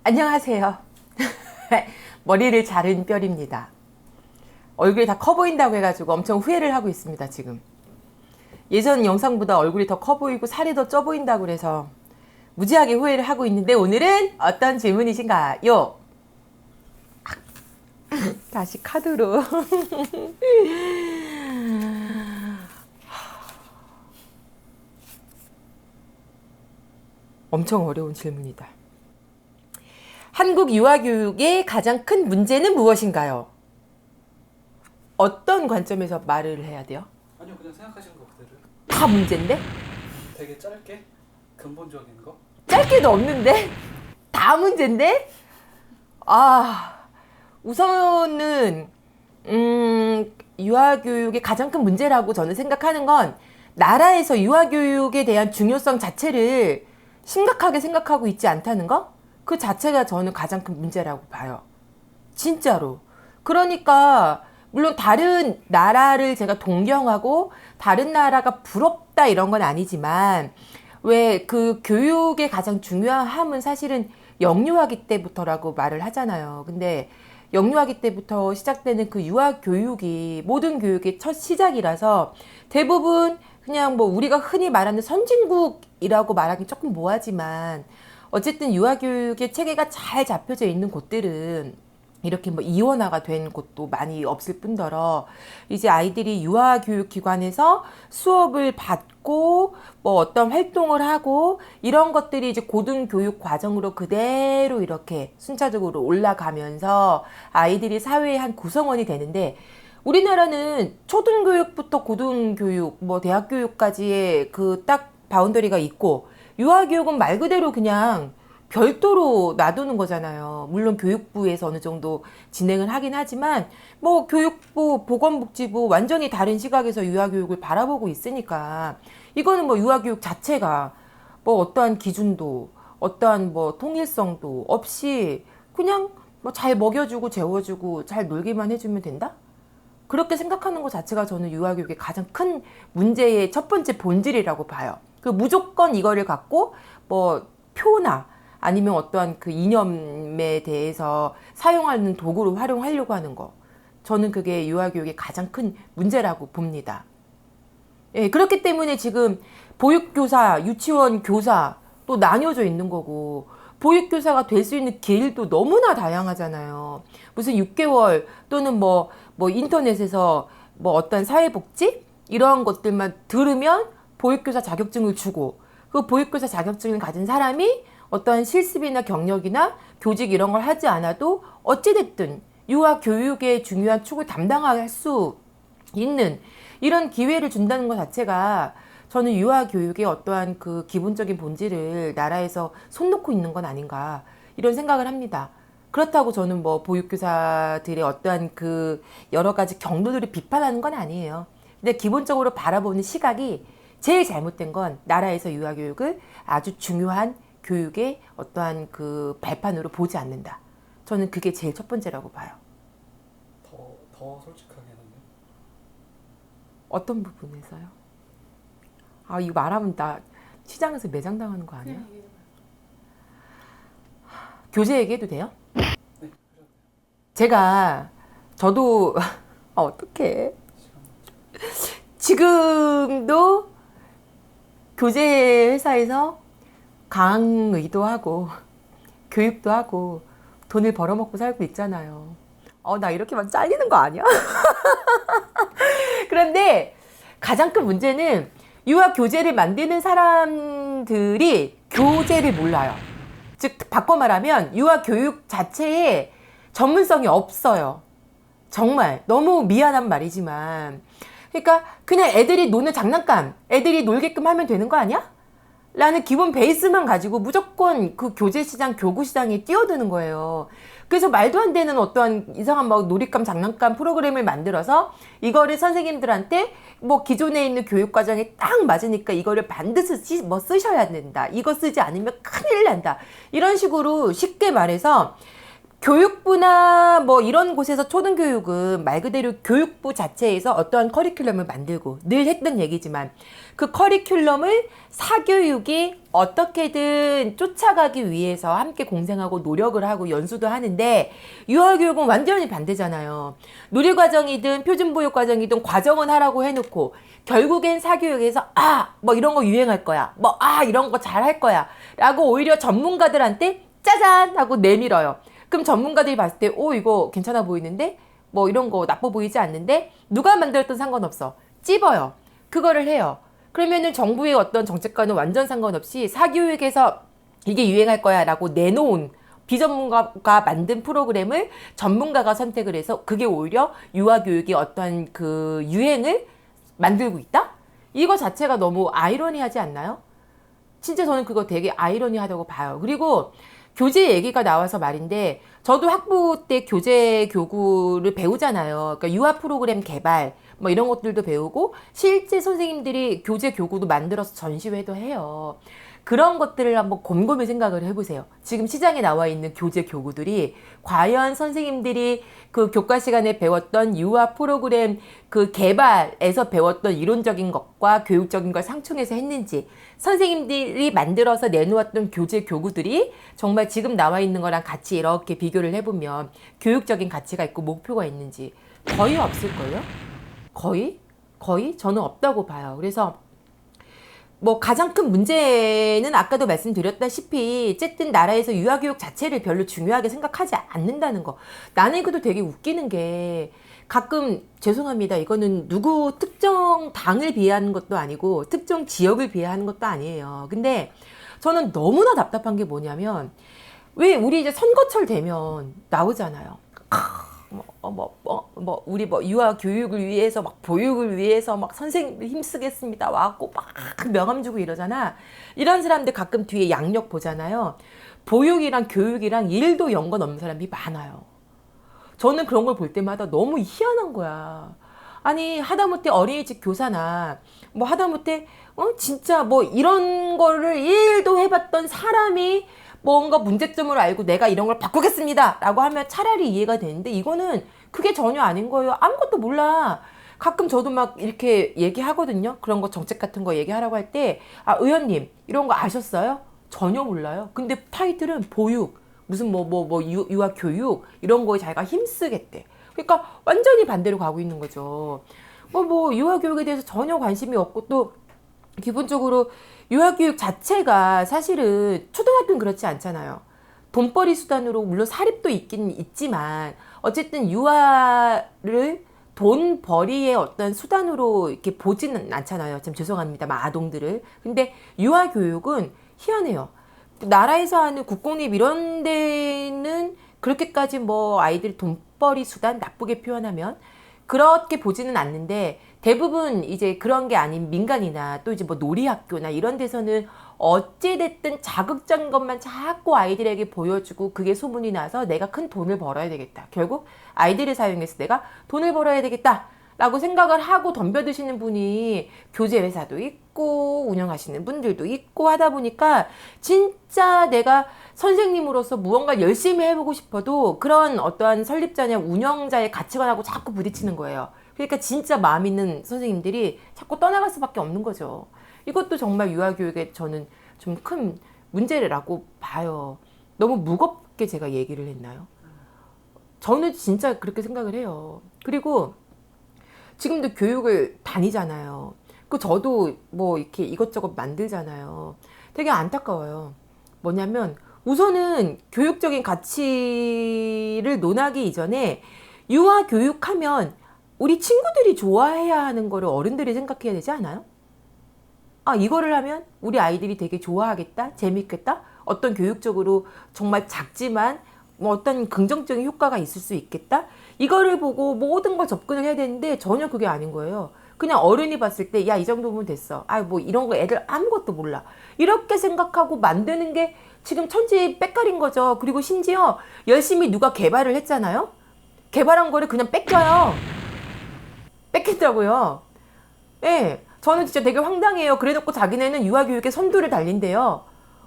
안녕하세요. 머리를 자른 뼈입니다. 얼굴이 다 커 보인다고 해가지고 엄청 후회를 하고 있습니다, 지금. 예전 영상보다 얼굴이 더 커 보이고 살이 더 쪄 보인다고 그래서 무지하게 후회를 하고 있는데 오늘은 어떤 질문이신가요? 다시 카드로. 엄청 어려운 질문이다. 한국 유아교육의 가장 큰 문제는 무엇인가요? 어떤 관점에서 말을 해야 돼요? 아니요, 그냥 생각하시는 거 그대로. 다 문제인데? 되게 짧게 근본적인 거. 짧게도 없는데? 다 문제인데? 우선은 유아교육의 가장 큰 문제라고 저는 생각하는 건 나라에서 유아교육에 대한 중요성 자체를 심각하게 생각하고 있지 않다는 거? 그 자체가 저는 가장 큰 문제라고 봐요. 진짜로. 그러니까 물론 다른 나라를 제가 동경하고 다른 나라가 부럽다 이런 건 아니지만 왜 그 교육의 가장 중요함은 사실은 영유아기 때부터라고 말을 하잖아요. 근데 영유아기 때부터 시작되는 그 유아 교육이 모든 교육의 첫 시작이라서 대부분 그냥 뭐 우리가 흔히 말하는 선진국이라고 말하기 조금 뭐하지만 어쨌든 유아 교육의 체계가 잘 잡혀져 있는 곳들은 이렇게 뭐 이원화가 된 곳도 많이 없을 뿐더러 이제 아이들이 유아교육기관에서 수업을 받고 뭐 어떤 활동을 하고 이런 것들이 이제 고등교육 과정으로 그대로 이렇게 순차적으로 올라가면서 아이들이 사회의 한 구성원이 되는데 우리나라는 초등교육부터 고등교육 뭐 대학교육까지의 그 딱 바운더리가 있고 유아교육은 말 그대로 그냥 별도로 놔두는 거잖아요. 물론 교육부에서 어느 정도 진행을 하긴 하지만 뭐 교육부, 보건복지부 완전히 다른 시각에서 유아교육을 바라보고 있으니까 이거는 뭐 유아교육 자체가 뭐 어떠한 기준도 어떠한 뭐 통일성도 없이 그냥 뭐 잘 먹여주고 재워주고 잘 놀기만 해주면 된다? 그렇게 생각하는 것 자체가 저는 유아교육의 가장 큰 문제의 첫 번째 본질이라고 봐요. 그 무조건 이거를 갖고 뭐 표나 아니면 어떠한 그 이념에 대해서 사용하는 도구로 활용하려고 하는 거. 저는 그게 유아교육의 가장 큰 문제라고 봅니다. 예, 그렇기 때문에 지금 보육교사, 유치원 교사 또 나뉘어져 있는 거고 보육교사가 될 수 있는 길도 너무나 다양하잖아요. 무슨 6개월 또는 뭐 인터넷에서 뭐 어떤 사회복지? 이러한 것들만 들으면 보육교사 자격증을 주고 그 보육교사 자격증을 가진 사람이 어떠한 실습이나 경력이나 교직 이런 걸 하지 않아도 어찌됐든 유아 교육의 중요한 축을 담당할 수 있는 이런 기회를 준다는 것 자체가 저는 유아 교육의 어떠한 그 기본적인 본질을 나라에서 손 놓고 있는 건 아닌가 이런 생각을 합니다. 그렇다고 저는 뭐 보육교사들의 어떠한 그 여러 가지 경로들을 비판하는 건 아니에요. 근데 기본적으로 바라보는 시각이 제일 잘못된 건 나라에서 유아 교육을 아주 중요한 교육의 어떠한 그 발판으로 보지 않는다. 저는 그게 제일 첫 번째라고 봐요. 더 솔직하게는요? 어떤 부분에서요? 이거 말하면 나 시장에서 매장당하는 거 아니야? 교재 얘기해도 돼요? 네. 저도 어떡해. 지금도 교재 회사에서 강의도 하고 교육도 하고 돈을 벌어먹고 살고 있잖아요. 나 이렇게만 잘리는 거 아니야? 그런데 가장 큰 문제는 유아 교재를 만드는 사람들이 교재를 몰라요. 즉 바꿔 말하면 유아 교육 자체에 전문성이 없어요. 정말 너무 미안한 말이지만 그러니까 그냥 애들이 노는 장난감 애들이 놀게끔 하면 되는 거 아니야? 라는 기본 베이스만 가지고 무조건 그 교재 시장, 교구 시장에 뛰어드는 거예요. 그래서 말도 안 되는 어떠한 이상한 막 놀잇감, 장난감 프로그램을 만들어서 이거를 선생님들한테 뭐 기존에 있는 교육 과정에 딱 맞으니까 이거를 반드시 뭐 쓰셔야 된다. 이거 쓰지 않으면 큰일 난다. 이런 식으로 쉽게 말해서 교육부나 뭐 이런 곳에서 초등교육은 말 그대로 교육부 자체에서 어떠한 커리큘럼을 만들고 늘 했던 얘기지만 그 커리큘럼을 사교육이 어떻게든 쫓아가기 위해서 함께 공생하고 노력을 하고 연수도 하는데 유아교육은 완전히 반대잖아요. 누리과정이든 표준보육과정이든 과정은 하라고 해놓고 결국엔 사교육에서 뭐 이런 거 유행할 거야. 이런 거 잘 할 거야. 라고 오히려 전문가들한테 짜잔! 하고 내밀어요. 그럼 전문가들이 봤을 때 이거 괜찮아 보이는데? 뭐 이런 거 나빠 보이지 않는데? 누가 만들었든 상관없어. 찝어요. 그거를 해요. 그러면은 정부의 어떤 정책과는 완전 상관없이 사교육에서 이게 유행할 거야 라고 내놓은 비전문가가 만든 프로그램을 전문가가 선택을 해서 그게 오히려 유아교육이 어떠한 그 유행을 만들고 있다? 이거 자체가 너무 아이러니하지 않나요? 진짜 저는 그거 되게 아이러니하다고 봐요. 그리고 교재 얘기가 나와서 말인데 저도 학부 때 교재 교구를 배우잖아요. 그러니까 유아 프로그램 개발 뭐 이런 것들도 배우고 실제 선생님들이 교재 교구도 만들어서 전시회도 해요. 그런 것들을 한번 곰곰이 생각을 해보세요. 지금 시장에 나와 있는 교재 교구들이 과연 선생님들이 그 교과 시간에 배웠던 유아 프로그램 그 개발에서 배웠던 이론적인 것과 교육적인 걸 상충해서 했는지, 선생님들이 만들어서 내놓았던 교재 교구들이 정말 지금 나와 있는 거랑 같이 이렇게 비교를 해보면 교육적인 가치가 있고 목표가 있는지 거의 없을걸요? 거의? 저는 없다고 봐요. 그래서 뭐 가장 큰 문제는 아까도 말씀드렸다시피 어쨌든 나라에서 유아교육 자체를 별로 중요하게 생각하지 않는다는 거. 나는 이것도 되게 웃기는 게 가끔 죄송합니다. 이거는 누구 특정 당을 비하하는 것도 아니고 특정 지역을 비하하는 것도 아니에요. 근데 저는 너무나 답답한 게 뭐냐면 왜 우리 이제 선거철 되면 나오잖아요. 우리 유아 교육을 위해서 막 보육을 위해서 막 선생님들 힘쓰겠습니다 와갖고 막 명함 주고 이러잖아. 이런 사람들 가끔 뒤에 양력 보잖아요. 보육이랑 교육이랑 1도 연관 없는 사람이 많아요. 저는 그런 걸 볼 때마다 너무 희한한 거야. 아니 하다못해 어린이집 교사나 뭐 하다못해 진짜 뭐 이런 거를 1도 해봤던 사람이 뭔가 문제점을 알고 내가 이런 걸 바꾸겠습니다 라고 하면 차라리 이해가 되는데 이거는 그게 전혀 아닌 거예요. 아무것도 몰라. 가끔 저도 막 이렇게 얘기하거든요. 그런 거 정책 같은 거 얘기하라고 할 때 의원님 이런 거 아셨어요? 전혀 몰라요. 근데 타이틀은 보육 무슨 유아 교육 이런 거에 자기가 힘쓰겠대. 그러니까 완전히 반대로 가고 있는 거죠. 유아 교육에 대해서 전혀 관심이 없고 또 기본적으로 유아교육 자체가 사실은 초등학교는 그렇지 않잖아요. 돈벌이 수단으로 물론 사립도 있긴 있지만 어쨌든 유아를 돈벌이의 어떤 수단으로 이렇게 보지는 않잖아요. 참 죄송합니다. 아동들을. 근데 유아교육은 희한해요. 나라에서 하는 국공립 이런 데는 그렇게까지 아이들 돈벌이 수단 나쁘게 표현하면 그렇게 보지는 않는데 대부분 이제 그런 게 아닌 민간이나 또 이제 놀이학교나 이런 데서는 어찌됐든 자극적인 것만 자꾸 아이들에게 보여주고 그게 소문이 나서 내가 큰 돈을 벌어야 되겠다. 결국 아이들을 사용해서 내가 돈을 벌어야 되겠다. 라고 생각을 하고 덤벼드시는 분이 교재회사도 있고 운영하시는 분들도 있고 하다 보니까 진짜 내가 선생님으로서 무언가 열심히 해보고 싶어도 그런 어떠한 설립자냐 운영자의 가치관하고 자꾸 부딪히는 거예요. 그러니까 진짜 마음 있는 선생님들이 자꾸 떠나갈 수밖에 없는 거죠. 이것도 정말 유아교육에 저는 좀 큰 문제라고 봐요. 너무 무겁게 제가 얘기를 했나요? 저는 진짜 그렇게 생각을 해요. 그리고 지금도 교육을 다니잖아요. 저도 이렇게 이것저것 만들잖아요. 되게 안타까워요. 뭐냐면 우선은 교육적인 가치를 논하기 이전에 유아 교육하면 우리 친구들이 좋아해야 하는 거를 어른들이 생각해야 되지 않아요? 이거를 하면 우리 아이들이 되게 좋아하겠다, 재밌겠다, 어떤 교육적으로 정말 작지만 어떤 긍정적인 효과가 있을 수 있겠다. 이거를 보고 모든 걸 접근을 해야 되는데 전혀 그게 아닌 거예요. 그냥 어른이 봤을 때 야, 이 정도면 됐어. 이런 거 애들 아무것도 몰라. 이렇게 생각하고 만드는 게 지금 천지백갈인 거죠. 그리고 심지어 열심히 누가 개발을 했잖아요. 개발한 거를 그냥 뺏겨요. 뺏겠다고요. 예, 저는 진짜 되게 황당해요. 그래놓고 자기네는 유아교육에 선두를 달린대요.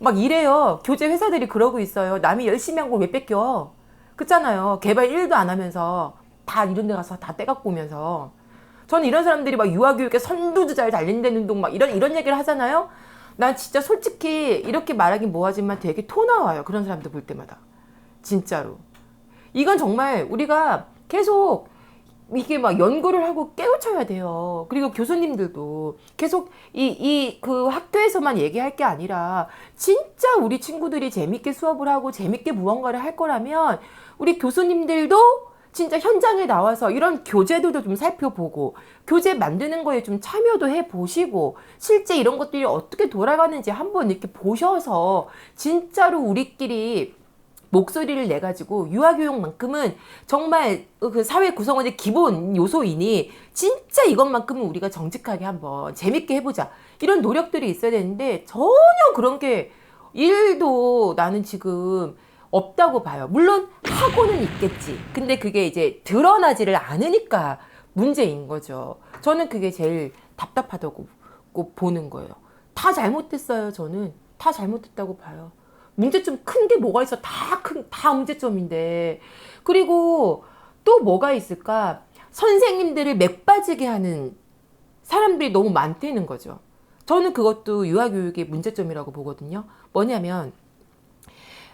막 이래요. 교재 회사들이 그러고 있어요. 남이 열심히 한 걸 왜 뺏겨? 그렇잖아요. 개발 1도 안 하면서 다 이런 데 가서 다 떼갖고 오면서. 저는 이런 사람들이 막 유아교육에 선두주자에 달린다는 둥 막 이런 얘기를 하잖아요. 난 진짜 솔직히 이렇게 말하긴 뭐하지만 되게 토 나와요. 그런 사람들 볼 때마다. 진짜로. 이건 정말 우리가 계속 이게 막 연구를 하고 깨우쳐야 돼요. 그리고 교수님들도 계속 그 학교에서만 얘기할 게 아니라 진짜 우리 친구들이 재밌게 수업을 하고 재밌게 무언가를 할 거라면 우리 교수님들도 진짜 현장에 나와서 이런 교재들도 좀 살펴보고 교재 만드는 거에 좀 참여도 해보시고 실제 이런 것들이 어떻게 돌아가는지 한번 이렇게 보셔서 진짜로 우리끼리 목소리를 내가지고 유아교육만큼은 정말 그 사회 구성원의 기본 요소이니 진짜 이것만큼은 우리가 정직하게 한번 재밌게 해보자 이런 노력들이 있어야 되는데 전혀 그런 게 일도 나는 지금 없다고 봐요. 물론 하고는 있겠지. 근데 그게 이제 드러나지를 않으니까 문제인 거죠. 저는 그게 제일 답답하다고 보는 거예요. 다 잘못됐어요. 저는 다 잘못됐다고 봐요. 문제점 큰 게 뭐가 있어? 다 문제점인데. 그리고 또 뭐가 있을까? 선생님들을 맥 빠지게 하는 사람들이 너무 많다는 거죠. 저는 그것도 유아교육의 문제점이라고 보거든요. 뭐냐면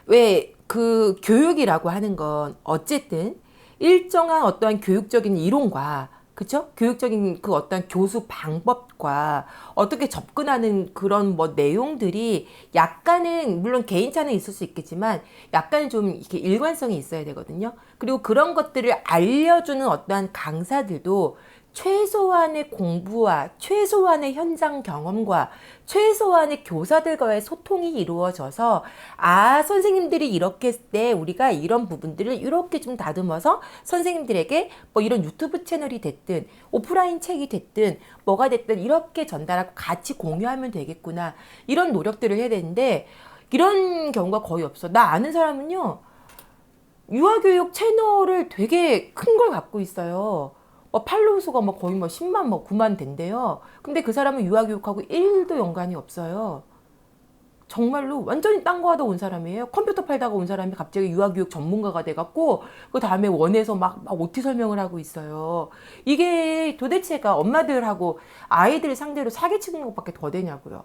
왜 그 교육이라고 하는 건 어쨌든 일정한 어떠한 교육적인 이론과 그쵸? 교육적인 그 어떤 교수 방법과 어떻게 접근하는 그런 뭐 내용들이 약간은 물론 개인차는 있을 수 있겠지만 약간은 좀 이렇게 일관성이 있어야 되거든요. 그리고 그런 것들을 알려주는 어떠한 강사들도 최소한의 공부와 최소한의 현장 경험과 최소한의 교사들과의 소통이 이루어져서 선생님들이 이렇게 했을 때 우리가 이런 부분들을 이렇게 좀 다듬어서 선생님들에게 뭐 이런 유튜브 채널이 됐든 오프라인 책이 됐든 뭐가 됐든 이렇게 전달하고 같이 공유하면 되겠구나 이런 노력들을 해야 되는데 이런 경우가 거의 없어. 나 아는 사람은요 유아교육 채널을 되게 큰 걸 갖고 있어요. 팔로우 수가 뭐 거의 뭐 10만, 뭐 9만 된대요. 근데 그 사람은 유아교육하고 1도 연관이 없어요. 정말로 완전히 딴 거 하다 온 사람이에요. 컴퓨터 팔다가 온 사람이 갑자기 유아교육 전문가가 돼갖고 그 다음에 원에서 막 OT 설명을 하고 있어요. 이게 도대체가 엄마들하고 아이들 상대로 사기치는 것밖에 더 되냐고요.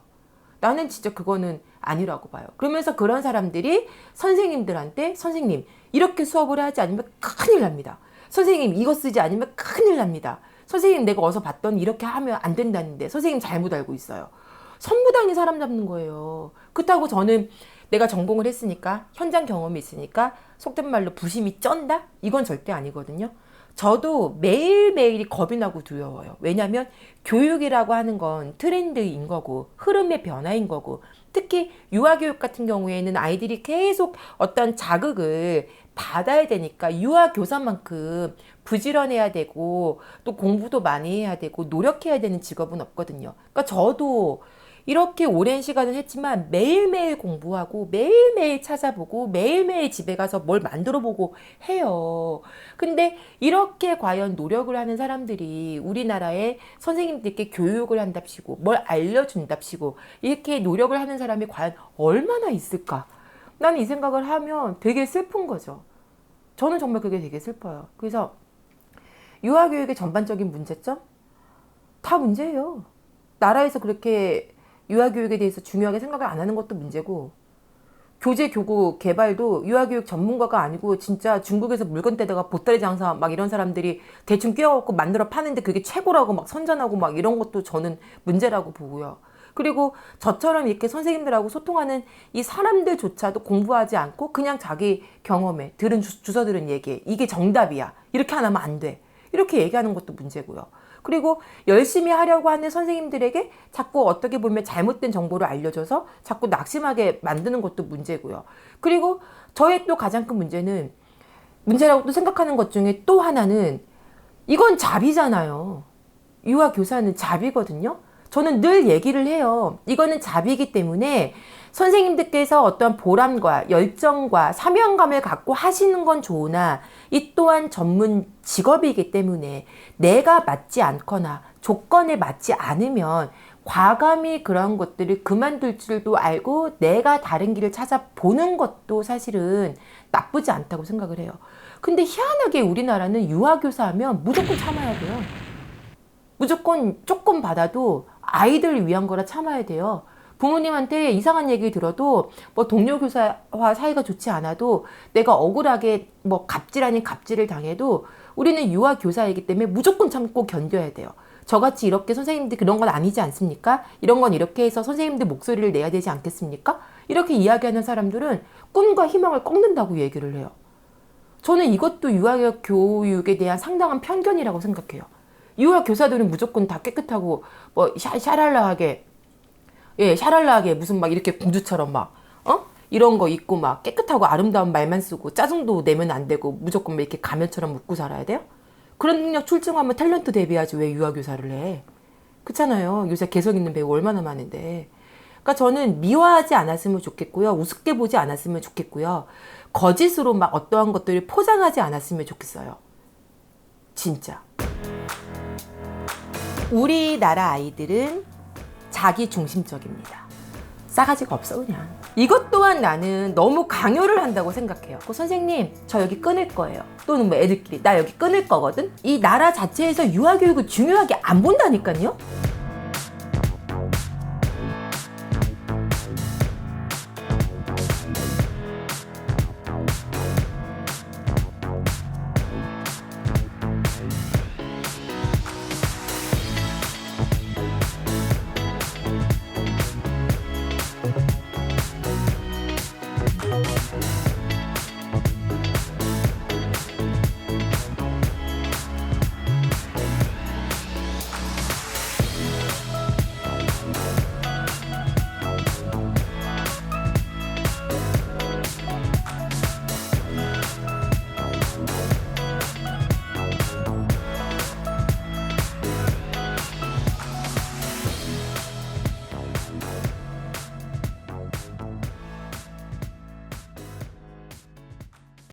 나는 진짜 그거는 아니라고 봐요. 그러면서 그런 사람들이 선생님들한테 선생님 이렇게 수업을 하지 않으면 큰일 납니다. 선생님 이거 쓰지 않으면 큰일 납니다. 선생님 내가 어디서 봤더니 이렇게 하면 안 된다는데 선생님 잘못 알고 있어요. 선무당이 사람 잡는 거예요. 그렇다고 저는 내가 전공을 했으니까 현장 경험이 있으니까 속된 말로 부심이 쩐다? 이건 절대 아니거든요. 저도 매일매일이 겁이 나고 두려워요. 왜냐하면 교육이라고 하는 건 트렌드인 거고 흐름의 변화인 거고 특히 유아교육 같은 경우에는 아이들이 계속 어떤 자극을 받아야 되니까 유아교사만큼 부지런해야 되고 또 공부도 많이 해야 되고 노력해야 되는 직업은 없거든요. 그러니까 저도 이렇게 오랜 시간을 했지만 매일매일 공부하고 매일매일 찾아보고 매일매일 집에 가서 뭘 만들어 보고 해요. 근데 이렇게 과연 노력을 하는 사람들이 우리나라에 선생님들께 교육을 한답시고 뭘 알려준답시고 이렇게 노력을 하는 사람이 과연 얼마나 있을까? 나는 이 생각을 하면 되게 슬픈 거죠. 저는 정말 그게 되게 슬퍼요. 그래서 유아교육의 전반적인 문제점? 다 문제예요. 나라에서 그렇게 유아교육에 대해서 중요하게 생각을 안 하는 것도 문제고 교재 교구 개발도 유아교육 전문가가 아니고 진짜 중국에서 물건 떼다가 보따리 장사 막 이런 사람들이 대충 끼워갖고 만들어 파는데 그게 최고라고 막 선전하고 막 이런 것도 저는 문제라고 보고요. 그리고 저처럼 이렇게 선생님들하고 소통하는 이 사람들조차도 공부하지 않고 그냥 자기 경험에 주워 들은 얘기에 이게 정답이야. 이렇게 안 하면 안 돼. 이렇게 얘기하는 것도 문제고요. 그리고 열심히 하려고 하는 선생님들에게 자꾸 어떻게 보면 잘못된 정보를 알려줘서 자꾸 낙심하게 만드는 것도 문제고요. 그리고 저의 또 가장 큰 문제라고 또 생각하는 것 중에 또 하나는 이건 자비잖아요. 유아교사는 자비거든요. 저는 늘 얘기를 해요. 이거는 자비이기 때문에 선생님들께서 어떤 보람과 열정과 사명감을 갖고 하시는 건 좋으나 이 또한 전문 직업이기 때문에 내가 맞지 않거나 조건에 맞지 않으면 과감히 그런 것들을 그만둘 줄도 알고 내가 다른 길을 찾아보는 것도 사실은 나쁘지 않다고 생각을 해요. 근데 희한하게 우리나라는 유아교사 하면 무조건 참아야 돼요. 무조건 조금 받아도 아이들 위한 거라 참아야 돼요. 부모님한테 이상한 얘기 들어도 뭐 동료 교사와 사이가 좋지 않아도 내가 억울하게 뭐 갑질 아닌 갑질을 당해도 우리는 유아 교사이기 때문에 무조건 참고 견뎌야 돼요. 저같이 이렇게 선생님들 그런 건 아니지 않습니까? 이런 건 이렇게 해서 선생님들 목소리를 내야 되지 않겠습니까? 이렇게 이야기하는 사람들은 꿈과 희망을 꺾는다고 얘기를 해요. 저는 이것도 유아 교육에 대한 상당한 편견이라고 생각해요. 유아 교사들은 무조건 다 깨끗하고 뭐 샤랄라하게 샤랄라하게 무슨 막 이렇게 공주처럼 막 이런 거 입고 막 깨끗하고 아름다운 말만 쓰고 짜증도 내면 안 되고 무조건 막 이렇게 가면처럼 묻고 살아야 돼요? 그런 능력 출중하면 탤런트 데뷔하지 왜 유아 교사를 해? 그렇잖아요. 요새 개성 있는 배우 얼마나 많은데. 그러니까 저는 미화하지 않았으면 좋겠고요. 우습게 보지 않았으면 좋겠고요. 거짓으로 막 어떠한 것들을 포장하지 않았으면 좋겠어요. 진짜. 우리나라 아이들은 자기 중심적입니다. 싸가지가 없어 그냥. 이것 또한 나는 너무 강요를 한다고 생각해요. 선생님 저 여기 끊을 거예요. 또는 뭐 애들끼리 나 여기 끊을 거거든. 이 나라 자체에서 유아교육을 중요하게 안 본다니까요.